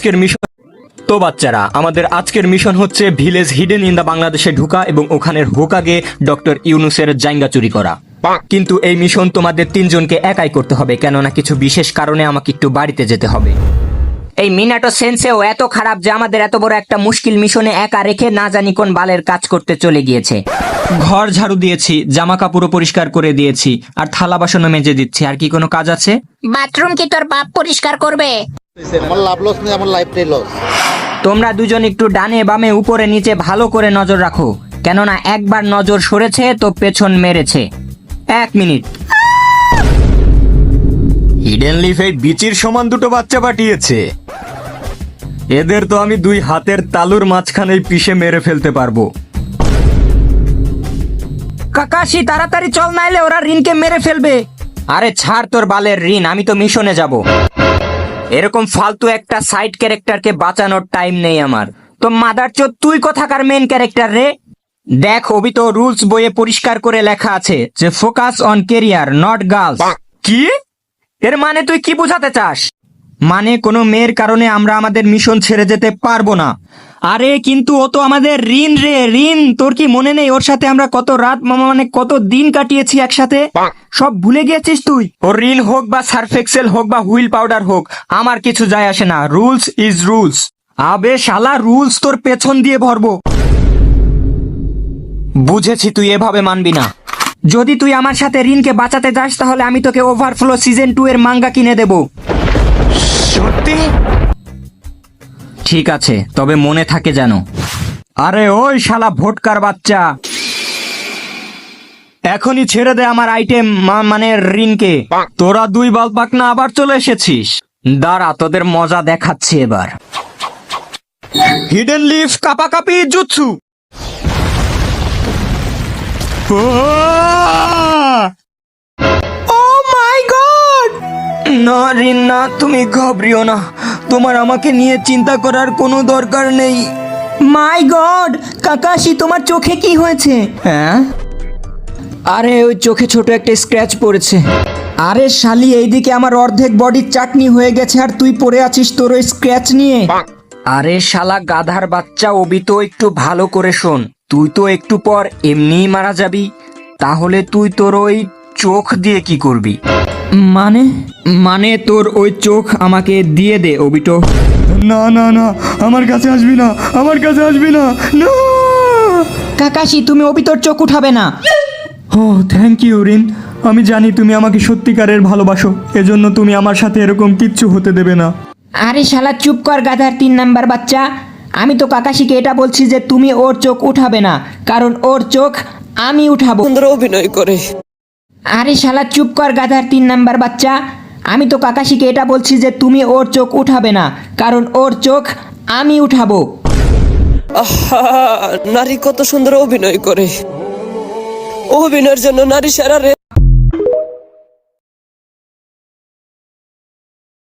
আজকের মিশন। তো বাচ্চারা, আমাদের আজকের মিশন হচ্ছে ভিলেজ হিডেন ইন দা বাংলাদেশে ঢুকা এবং ওখানের হোকাগে ডক্টর ইউনুসের জায়গা চুরি করা। কিন্তু এই মিশন তোমাদের তিনজনকে একাই করতে হবে, কেননা কিছু বিশেষ কারণে আমাকে একটু বাড়িতে যেতে হবে। এই মিনাটো সেন্সেও এত খারাপ যে আমাদের এত বড় একটা মুশকিল মিশনে একা রেখে না জানি কোন বালের কাজ করতে চলে গিয়েছে। ঘর ঝাড়ু দিয়েছি, জামা কাপড়ও পরিষ্কার করে দিয়েছি, আর থালা বাসনও মেজে দিচ্ছি। আর কি কোনো কাজ আছে? বাথরুম কি তোর বাপ পরিষ্কার করবে? আমার লাভ লস নেই, আমার লাইফটাই লস। তোমরা দুজন একটু ডানে বামে উপরে নিচে ভালো করে নজর রাখো, কেননা একবার নজর সরেছে তো পেছন মেরেছে। 1 মিনিট। হিডেন লিফ এই বিচির সমান দুটো বাচ্চা পাঠিয়েছে। এদের তো আমি 2 হাতের তালুর মাঝখানেই পিষে মেরে ফেলতে পারবো। কাকাশি তাড়াতাড়ি চল, নাইলে ওরা রিনকে মেরে ফেলবে। আরে ছাড় তোর বালের রিন, আমি তো মিশনে যাব। এরকম ফালতু একটা সাইড ক্যারেক্টারকে বাঁচানোর টাইম নেই আমার। তো মাদারচোদ, তুই কোথাকার মেন ক্যারেক্টার রে? দেখ, অবি তো রুলস বইয়ে পরিষ্কার করে লেখা আছে যে focus on career not girls. কি? এর মানে তুই কি বোঝাতে চাস? মানে কোনো মেয়ের কারণে আমরা আমাদের মিশন ছেড়ে যেতে পারবো না। আরে কিন্তু ও তো আমাদের রিন রে, রিন। তোর কি মনে নেই ওর সাথে আমরা কত রাত মানে কত দিন কাটিয়েছি একসাথে? সব ভুলে গিয়েছিস তুই? ও রিন হোক বা সার্ফ এক্সেল হোক বা হুইল পাউডার হোক, আমার কিছু যায় আসে না। Rules is rules. আবে শালা, রুলস তোর পেছন দিয়ে ভরবো। বুঝেছি, তুই এভাবে মানবি না। যদি তুই আমার সাথে রিনকে বাঁচাতে যাস তাহলে আমি তোকে ওভারফ্লো সিজন 2 এর মাঙ্গা কিনে দেব। সত্যি? ঠিক আছে, তবে মনে থাকে যেন। আরে ওই শালা ভোটকার বাচ্চা, এখনই ছেড়ে দে আমার আইটেম মানে রিনকে। তোরা 2 বালপাক না আবার চলে এসেছিস? দাঁড়া, তোদের মজা দেখাচ্ছি এবার। হিডেন লিফ কাপাকাপি জুৎসু। Oh my god! না রিন না, তুমি ঘাবড়িও না। তোমার আমাকে নিয়ে চিন্তা করার কোনো দরকার নেই। মাই গড, কাকাশি তোমার চোখে কি হয়েছে? হ্যাঁ? আরে ওই চোখে ছোট একটা স্ক্র্যাচ পড়েছে। আরে শালি, এইদিকে আমার অর্ধেক বডির চাটনি হয়ে গেছে আর তুই পড়ে আছিস তোর ওই স্ক্র্যাচ নিয়ে। আরে শালা গাধার বাচ্চা, অবি তো একটু ভালো করে শোন। তুই তো একটু পর এমনিই মারা যাবি, তাহলে তুই তোর ওই চোখ দিয়ে কি করবি? মানে তোর ওই চোখ আমাকে দিয়ে দে অবিটো। না না না, আমার কাছে আসবি না, আমার কাছে আসবি না। না কাকাশি, তুমি অবিতোর চোখ উঠাবে না। ও থ্যাংক ইউ রিন। আমি জানি তুমি আমাকে সত্যিকারের ভালোবাসো, এজন্য তুমি আমার সাথে এরকম কিচ্ছু হতে দেবে না। আরে শালা চুপ কর গাধার 3 নাম্বার বাচ্চা। আমি তো কাকাশিকে এটা বলছি যে তুমি ওর চোখ উঠাবে না, কারণ ওর চোখ আমি উঠাবো। সুন্দর অভিনয় করে। আরে শালা চুপ কর গাধার 3 নাম্বার বাচ্চা। আমি তো কাকাশিকে এটা বলছি যে তুমি ওর চোখ উঠাবে না, কারণ ওর চোখ আমি উঠাবো। আহা, নারী কত সুন্দর অভিনয় করে। অভিনয়ের জন্য নারী সেরা রে।